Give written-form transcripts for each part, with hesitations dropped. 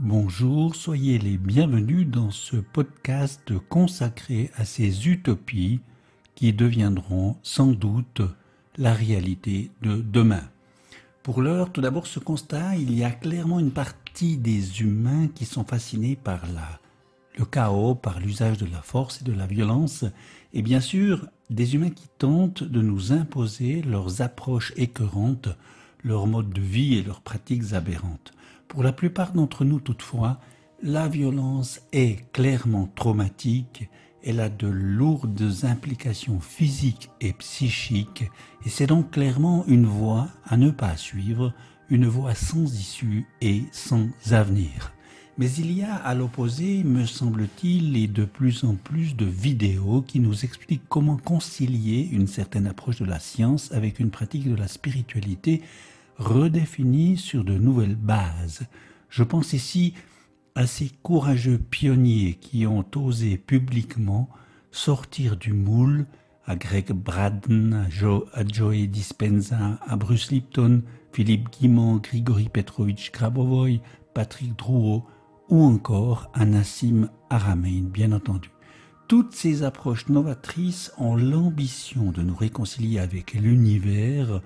Bonjour, soyez les bienvenus dans ce podcast consacré à ces utopies qui deviendront sans doute la réalité de demain. Pour l'heure, tout d'abord ce constat, il y a clairement une partie des humains qui sont fascinés par le chaos, par l'usage de la force et de la violence, et bien sûr des humains qui tentent de nous imposer leurs approches écœurantes, leur mode de vie et leurs pratiques aberrantes. Pour la plupart d'entre nous toutefois, la violence est clairement traumatique, elle a de lourdes implications physiques et psychiques, et c'est donc clairement une voie à ne pas suivre, une voie sans issue et sans avenir. Mais il y a à l'opposé, me semble-t-il, et de plus en plus de vidéos qui nous expliquent comment concilier une certaine approche de la science avec une pratique de la spiritualité redéfinie sur de nouvelles bases. Je pense ici à ces courageux pionniers qui ont osé publiquement sortir du moule, à Greg Braden, à Joey Dispenza, à Bruce Lipton, Philippe Guimond, Grigory Petrovitch Grabovoy, Patrick Drouot ou encore à Nassim Haramein, bien entendu. Toutes ces approches novatrices ont l'ambition de nous réconcilier avec l'univers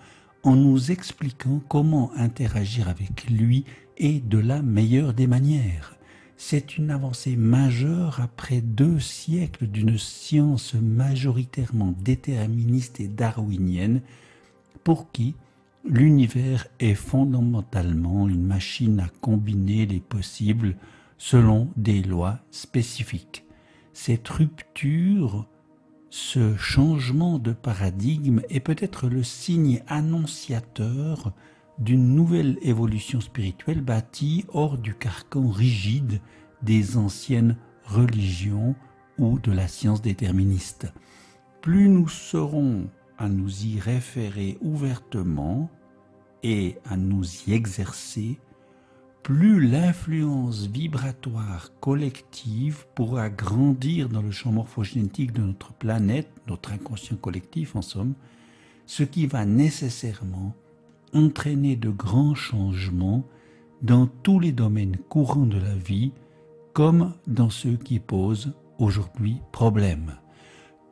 en nous expliquant comment interagir avec lui et de la meilleure des manières. C'est une avancée majeure après 2 siècles d'une science majoritairement déterministe et darwinienne pour qui l'univers est fondamentalement une machine à combiner les possibles selon des lois spécifiques. Cette rupture, ce changement de paradigme est peut-être le signe annonciateur d'une nouvelle évolution spirituelle bâtie hors du carcan rigide des anciennes religions ou de la science déterministe. Plus nous serons à nous y référer ouvertement et à nous y exercer, plus l'influence vibratoire collective pourra grandir dans le champ morphogénétique de notre planète, notre inconscient collectif en somme, ce qui va nécessairement entraîner de grands changements dans tous les domaines courants de la vie, comme dans ceux qui posent aujourd'hui problème.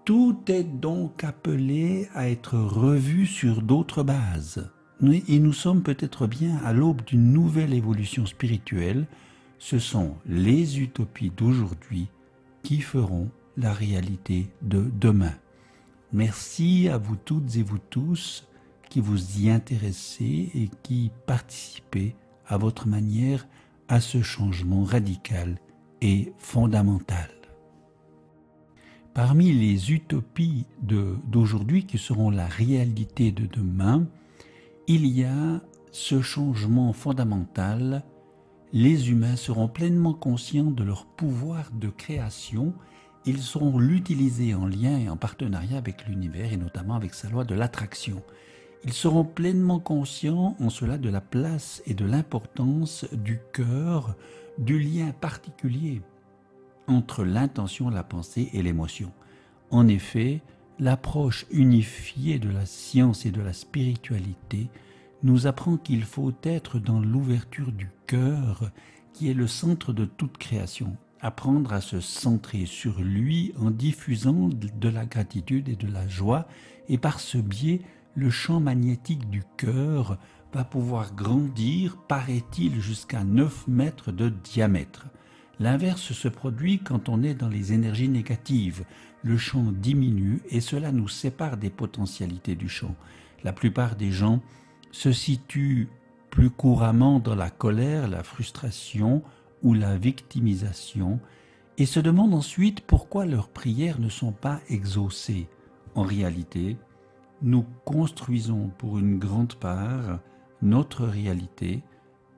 Tout est donc appelé à être revu sur d'autres bases. Et nous sommes peut-être bien à l'aube d'une nouvelle évolution spirituelle. Ce sont les utopies d'aujourd'hui qui feront la réalité de demain. Merci à vous toutes et vous tous qui vous y intéressez et qui participez à votre manière à ce changement radical et fondamental. Parmi les utopies d'aujourd'hui qui seront la réalité de demain, il y a ce changement fondamental. Les humains seront pleinement conscients de leur pouvoir de création. Ils sauront l'utiliser en lien et en partenariat avec l'univers et notamment avec sa loi de l'attraction. Ils seront pleinement conscients en cela de la place et de l'importance du cœur, du lien particulier entre l'intention, la pensée et l'émotion. En effet, l'approche unifiée de la science et de la spiritualité nous apprend qu'il faut être dans l'ouverture du cœur, qui est le centre de toute création. Apprendre à se centrer sur lui en diffusant de la gratitude et de la joie, et par ce biais, le champ magnétique du cœur va pouvoir grandir, paraît-il, jusqu'à 9 mètres de diamètre. L'inverse se produit quand on est dans les énergies négatives. Le champ diminue et cela nous sépare des potentialités du champ. La plupart des gens se situent plus couramment dans la colère, la frustration ou la victimisation et se demandent ensuite pourquoi leurs prières ne sont pas exaucées. En réalité, nous construisons pour une grande part notre réalité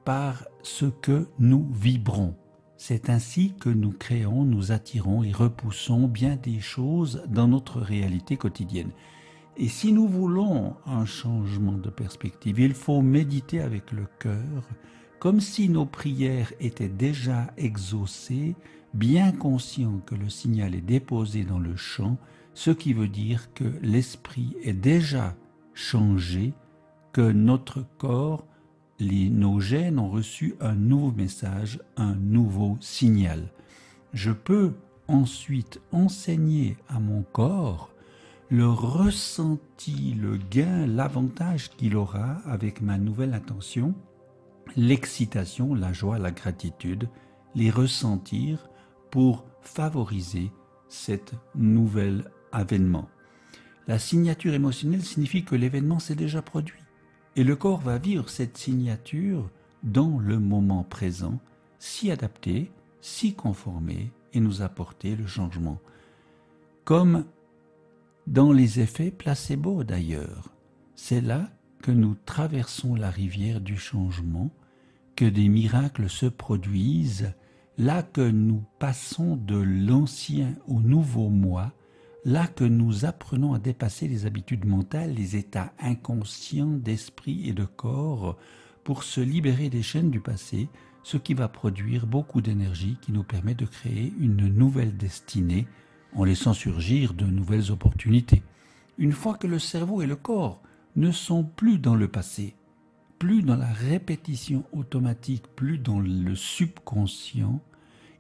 par ce que nous vibrons. C'est ainsi que nous créons, nous attirons et repoussons bien des choses dans notre réalité quotidienne. Et si nous voulons un changement de perspective, il faut méditer avec le cœur, comme si nos prières étaient déjà exaucées, bien conscients que le signal est déposé dans le champ, ce qui veut dire que l'esprit est déjà changé, que notre corps nos gènes ont reçu un nouveau message, un nouveau signal. Je peux ensuite enseigner à mon corps le ressenti, le gain, l'avantage qu'il aura avec ma nouvelle intention, l'excitation, la joie, la gratitude, les ressentir pour favoriser cet nouvel avènement. La signature émotionnelle signifie que l'événement s'est déjà produit et le corps va vivre cette signature dans le moment présent, s'y adapter, s'y conformer et nous apporter le changement. Comme dans les effets placebo d'ailleurs, c'est là que nous traversons la rivière du changement, que des miracles se produisent, là que nous passons de l'ancien au nouveau moi, là que nous apprenons à dépasser les habitudes mentales, les états inconscients d'esprit et de corps pour se libérer des chaînes du passé, ce qui va produire beaucoup d'énergie qui nous permet de créer une nouvelle destinée en laissant surgir de nouvelles opportunités. Une fois que le cerveau et le corps ne sont plus dans le passé, plus dans la répétition automatique, plus dans le subconscient,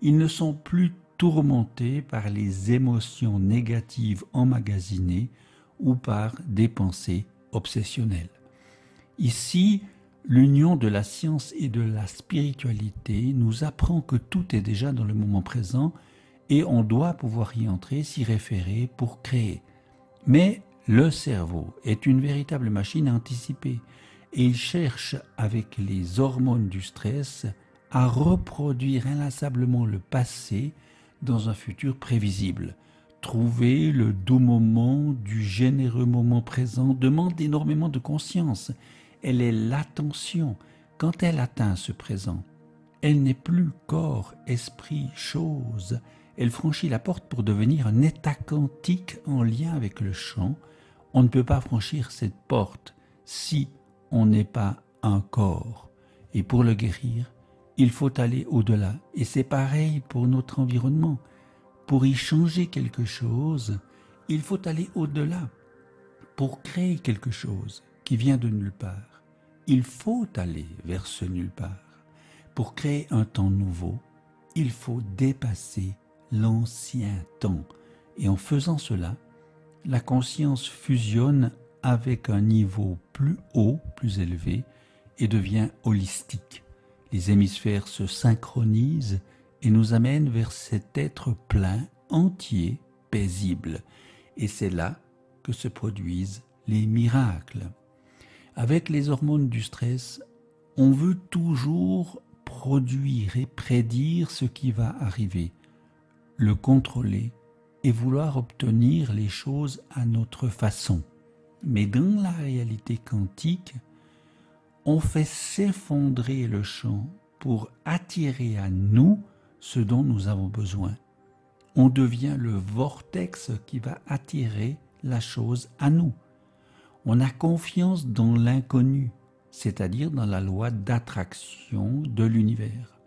ils ne sont plus tourmentés par les émotions négatives emmagasinées ou par des pensées obsessionnelles. Ici, l'union de la science et de la spiritualité nous apprend que tout est déjà dans le moment présent et on doit pouvoir y entrer, s'y référer pour créer. Mais le cerveau est une véritable machine à anticiper et il cherche avec les hormones du stress à reproduire inlassablement le passé dans un futur prévisible. Trouver le doux moment du généreux moment présent demande énormément de conscience. Elle est l'attention. Quand elle atteint ce présent, elle n'est plus corps, esprit, chose. Elle franchit la porte pour devenir un état quantique en lien avec le champ. On ne peut pas franchir cette porte si on n'est pas un corps. Et pour le guérir, il faut aller au-delà. Et c'est pareil pour notre environnement. Pour y changer quelque chose, il faut aller au-delà. Pour créer quelque chose qui vient de nulle part, il faut aller vers ce nulle part. Pour créer un temps nouveau, il faut dépasser l'ancien temps. Et en faisant cela, la conscience fusionne avec un niveau plus haut, plus élevé, et devient holistique. Les hémisphères se synchronisent et nous amènent vers cet être plein, entier, paisible. Et c'est là que se produisent les miracles. Avec les hormones du stress, on veut toujours produire et prédire ce qui va arriver, le contrôler et vouloir obtenir les choses à notre façon. Mais dans la réalité quantique, on fait s'effondrer le champ pour attirer à nous ce dont nous avons besoin. On devient le vortex qui va attirer la chose à nous. On a confiance dans l'inconnu, c'est-à-dire dans la loi d'attraction de l'univers.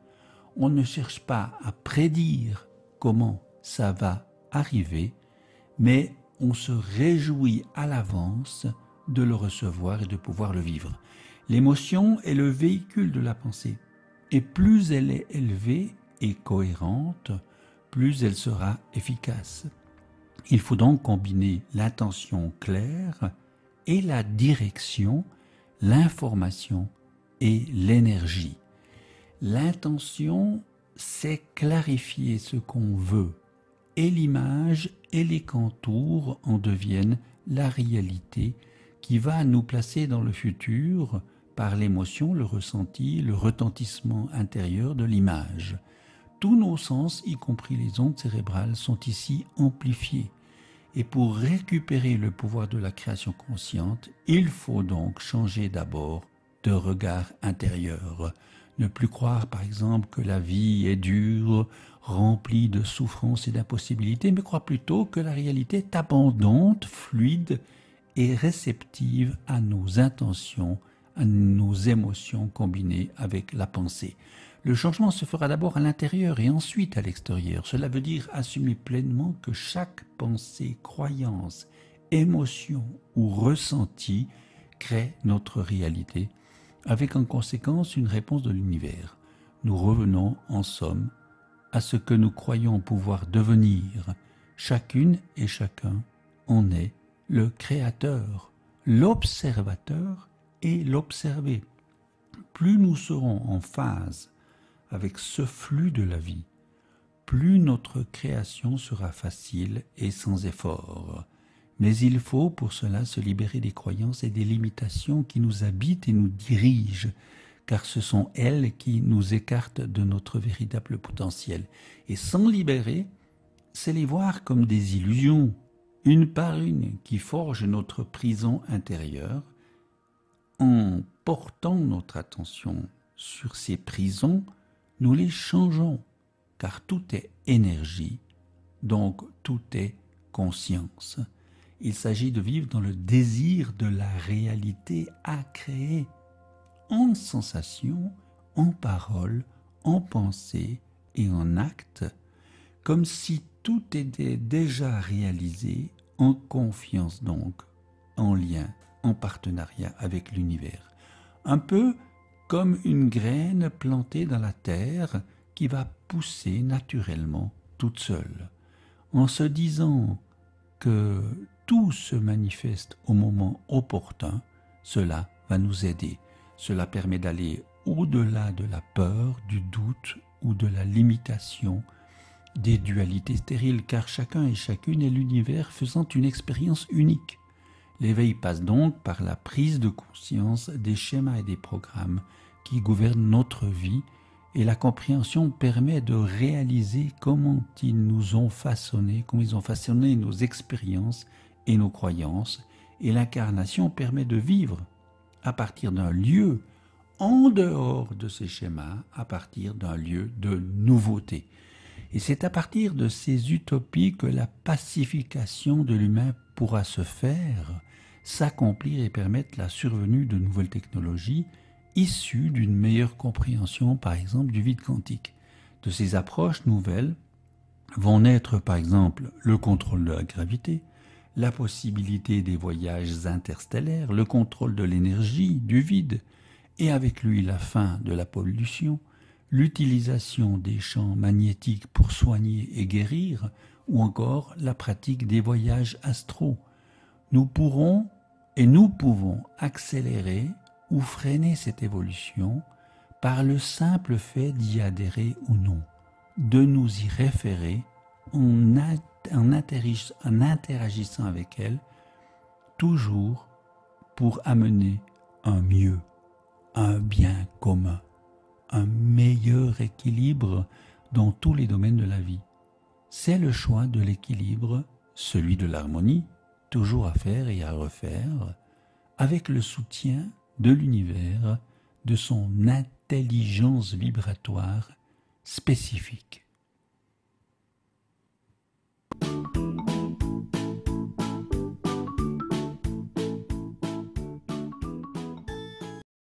On ne cherche pas à prédire comment ça va arriver, mais on se réjouit à l'avance de le recevoir et de pouvoir le vivre. L'émotion est le véhicule de la pensée, et plus elle est élevée et cohérente, plus elle sera efficace. Il faut donc combiner l'intention claire et la direction, l'information et l'énergie. L'intention, c'est clarifier ce qu'on veut, et l'image et les contours en deviennent la réalité qui va nous placer dans le futur par l'émotion, le ressenti, le retentissement intérieur de l'image. Tous nos sens, y compris les ondes cérébrales, sont ici amplifiés. Et pour récupérer le pouvoir de la création consciente, il faut donc changer d'abord de regard intérieur. Ne plus croire par exemple que la vie est dure, remplie de souffrances et d'impossibilités, mais croire plutôt que la réalité est abondante, fluide et réceptive à nos intentions, à nos émotions combinées avec la pensée. Le changement se fera d'abord à l'intérieur et ensuite à l'extérieur. Cela veut dire assumer pleinement que chaque pensée, croyance, émotion ou ressenti crée notre réalité avec en conséquence une réponse de l'univers. Nous revenons, en somme, à ce que nous croyons pouvoir devenir. Chacune et chacun en est le créateur, l'observateur et l'observé. Plus nous serons en phase avec ce flux de la vie, plus notre création sera facile et sans effort. Mais il faut pour cela se libérer des croyances et des limitations qui nous habitent et nous dirigent, car ce sont elles qui nous écartent de notre véritable potentiel. Et s'en libérer, c'est les voir comme des illusions, une par une, qui forgent notre prison intérieure. En portant notre attention sur ces prisons, nous les changeons, car tout est énergie, donc tout est conscience. Il s'agit de vivre dans le désir de la réalité à créer, en sensation, en parole, en pensée et en acte, comme si tout était déjà réalisé, en confiance donc, en lien, en partenariat avec l'univers. Un peu comme une graine plantée dans la terre qui va pousser naturellement toute seule. En se disant que tout se manifeste au moment opportun, cela va nous aider. Cela permet d'aller au-delà de la peur, du doute ou de la limitation, des dualités stériles, car chacun et chacune est l'univers faisant une expérience unique. L'éveil passe donc par la prise de conscience des schémas et des programmes qui gouvernent notre vie, et la compréhension permet de réaliser comment ils nous ont façonné, comment ils ont façonné nos expériences et nos croyances, et l'incarnation permet de vivre à partir d'un lieu en dehors de ces schémas, à partir d'un lieu de nouveauté. Et c'est à partir de ces utopies que la pacification de l'humain pourra se faire, s'accomplir et permettre la survenue de nouvelles technologies issues d'une meilleure compréhension, par exemple, du vide quantique. De ces approches nouvelles vont naître, par exemple, le contrôle de la gravité, la possibilité des voyages interstellaires, le contrôle de l'énergie, du vide, et avec lui la fin de la pollution, l'utilisation des champs magnétiques pour soigner et guérir, ou encore la pratique des voyages astraux. Nous pourrons et nous pouvons accélérer ou freiner cette évolution par le simple fait d'y adhérer ou non, de nous y référer en interagissant avec elle, toujours pour amener un mieux, un bien commun, un meilleur équilibre dans tous les domaines de la vie. C'est le choix de l'équilibre, celui de l'harmonie, toujours à faire et à refaire, avec le soutien de l'univers, de son intelligence vibratoire spécifique.